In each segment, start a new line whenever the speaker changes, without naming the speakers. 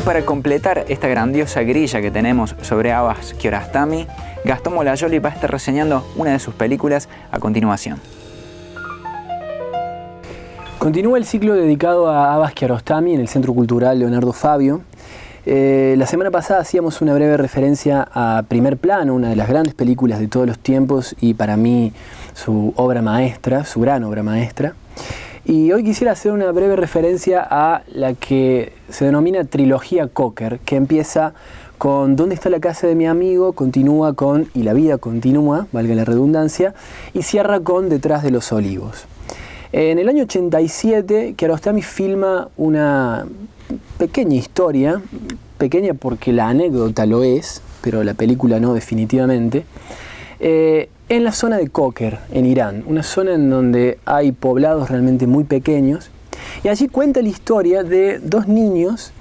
para completar esta grandiosa grilla que tenemos sobre Abbas Kiarostami, Gastón Molayoli va a estar reseñando una de sus películas a continuación.
Continúa el ciclo dedicado a Abbas Kiarostami en el Centro Cultural Leonardo Fabio. La semana pasada hacíamos una breve referencia a Primer Plano, una de las grandes películas de todos los tiempos y para mí su obra maestra, su gran obra maestra. Y hoy quisiera hacer una breve referencia a la que se denomina trilogía Cocker, que empieza con ¿Dónde está la casa de mi amigo?, continúa con Y la vida continúa, valga la redundancia, y cierra con Detrás de los olivos. En el año 87, Kiarostami filma una pequeña historia, pequeña porque la anécdota lo es, pero la película no definitivamente, en la zona de Cocker, en Irán, una zona en donde hay poblados realmente muy pequeños, y allí cuenta la historia de dos niños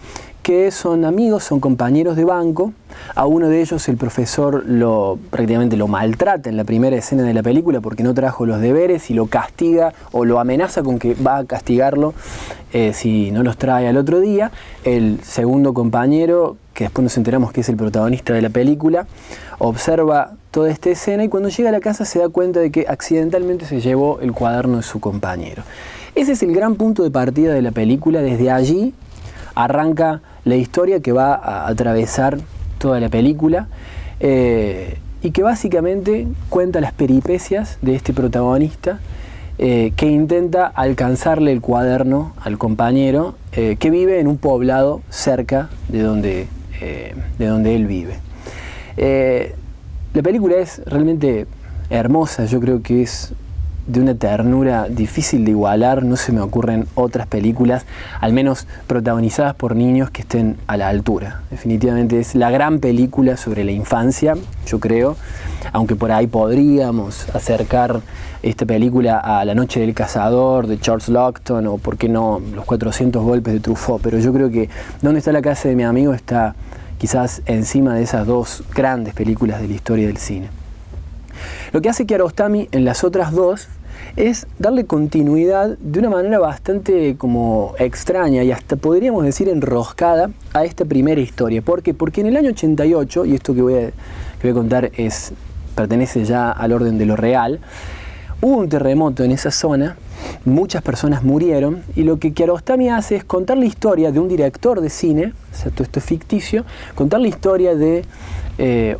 que son amigos, son compañeros de banco. A uno de ellos el profesor prácticamente lo maltrata en la primera escena de la película porque no trajo los deberes y lo castiga o lo amenaza con que va a castigarlo si no los trae al otro día. El segundo compañero, que después nos enteramos que es el protagonista de la película, observa toda esta escena y cuando llega a la casa se da cuenta de que accidentalmente se llevó el cuaderno de su compañero. Ese es el gran punto de partida de la película. Desde allí arranca la historia que va a atravesar toda la película y que básicamente cuenta las peripecias de este protagonista que intenta alcanzarle el cuaderno al compañero que vive en un poblado cerca de donde él vive. La película es realmente hermosa, yo creo que es de una ternura difícil de igualar, no se me ocurren otras películas, al menos protagonizadas por niños, que estén a la altura. Definitivamente es la gran película sobre la infancia, yo creo, aunque por ahí podríamos acercar esta película a La noche del cazador de Charles Laughton o, por qué no, Los 400 golpes de Truffaut, pero yo creo que ¿Dónde está la casa de mi amigo? Está quizás encima de esas dos grandes películas de la historia del cine. Lo que hace Kiarostami en las otras dos es darle continuidad de una manera bastante como extraña y hasta podríamos decir enroscada a esta primera historia. ¿Por qué? Porque en el año 88, y esto que voy a contar pertenece ya al orden de lo real, hubo un terremoto en esa zona, muchas personas murieron y lo que Kiarostami hace es contar la historia de un director de cine, o sea, todo esto es ficticio, contar la historia de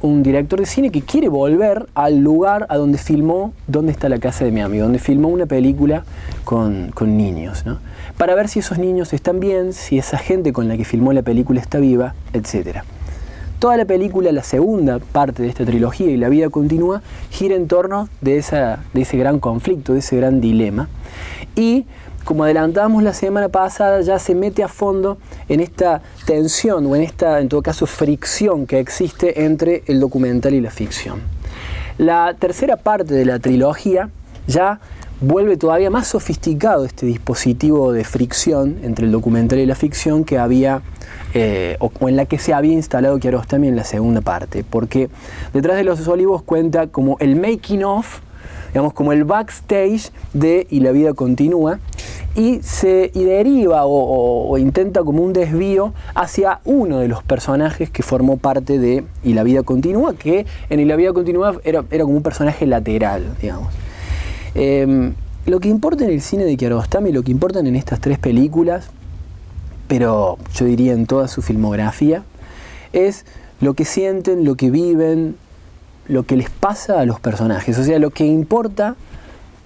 un director de cine que quiere volver al lugar a donde filmó ¿Dónde está la casa de mi amigo?, donde filmó una película con niños, ¿no? Para ver si esos niños están bien, si esa gente con la que filmó la película está viva, etc. Toda la película, la segunda parte de esta trilogía, Y la vida continúa, gira en torno de ese gran conflicto, de ese gran dilema. Y como adelantábamos la semana pasada, ya se mete a fondo en esta tensión o en todo caso, fricción que existe entre el documental y la ficción. La tercera parte de la trilogía ya vuelve todavía más sofisticado este dispositivo de fricción entre el documental y la ficción que había o en la que se había instalado Kiarostami en la segunda parte, porque Detrás de los olivos cuenta como el making of, digamos, como el backstage de Y la vida continúa, y deriva o intenta como un desvío hacia uno de los personajes que formó parte de Y la vida continúa, que en Y la vida continúa era como un personaje lateral, digamos. Lo que importa en el cine de Kiarostami, lo que importa en estas tres películas, pero yo diría en toda su filmografía, es lo que sienten, lo que viven, lo que les pasa a los personajes. O sea, lo que importa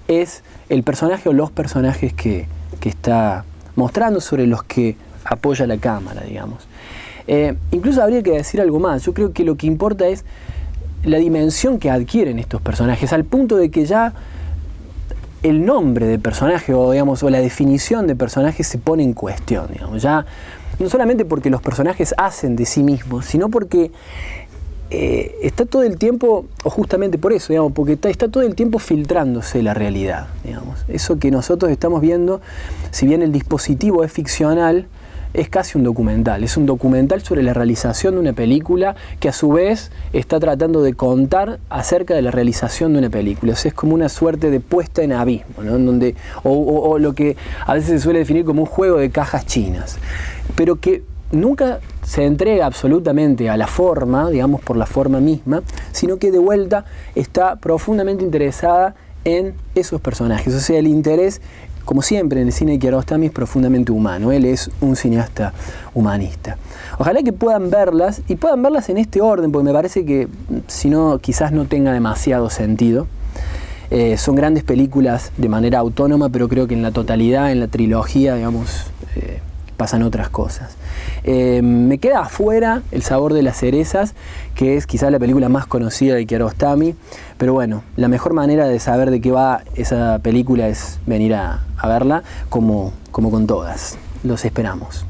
es el personaje o los personajes que está mostrando, sobre los que apoya la cámara, digamos. Incluso habría que decir algo más. Yo creo que lo que importa es la dimensión que adquieren estos personajes, al punto de que ya el nombre de personaje o la definición de personaje se pone en cuestión, digamos. Ya no solamente porque los personajes hacen de sí mismos, sino porque está todo el tiempo, o justamente por eso, digamos, porque está todo el tiempo filtrándose la realidad, digamos. Eso que nosotros estamos viendo, si bien el dispositivo es ficcional, es casi un documental. Es un documental sobre la realización de una película que a su vez está tratando de contar acerca de la realización de una película. O sea, es como una suerte de puesta en abismo, ¿no? En donde, o lo que a veces se suele definir como un juego de cajas chinas, pero que nunca se entrega absolutamente a la forma, digamos por la forma misma, sino que de vuelta está profundamente interesada en esos personajes. O sea, el interés, como siempre en el cine de Kiarostami, es profundamente humano. Él es un cineasta humanista. Ojalá que puedan verlas, y puedan verlas en este orden, porque me parece que si no, quizás no tenga demasiado sentido. Son grandes películas de manera autónoma, pero creo que en la totalidad, en la trilogía, digamos, pasan otras cosas. Me queda afuera El sabor de las cerezas, que es quizás la película más conocida de Kiarostami, pero bueno, la mejor manera de saber de qué va esa película es venir a verla, como con todas. Los esperamos.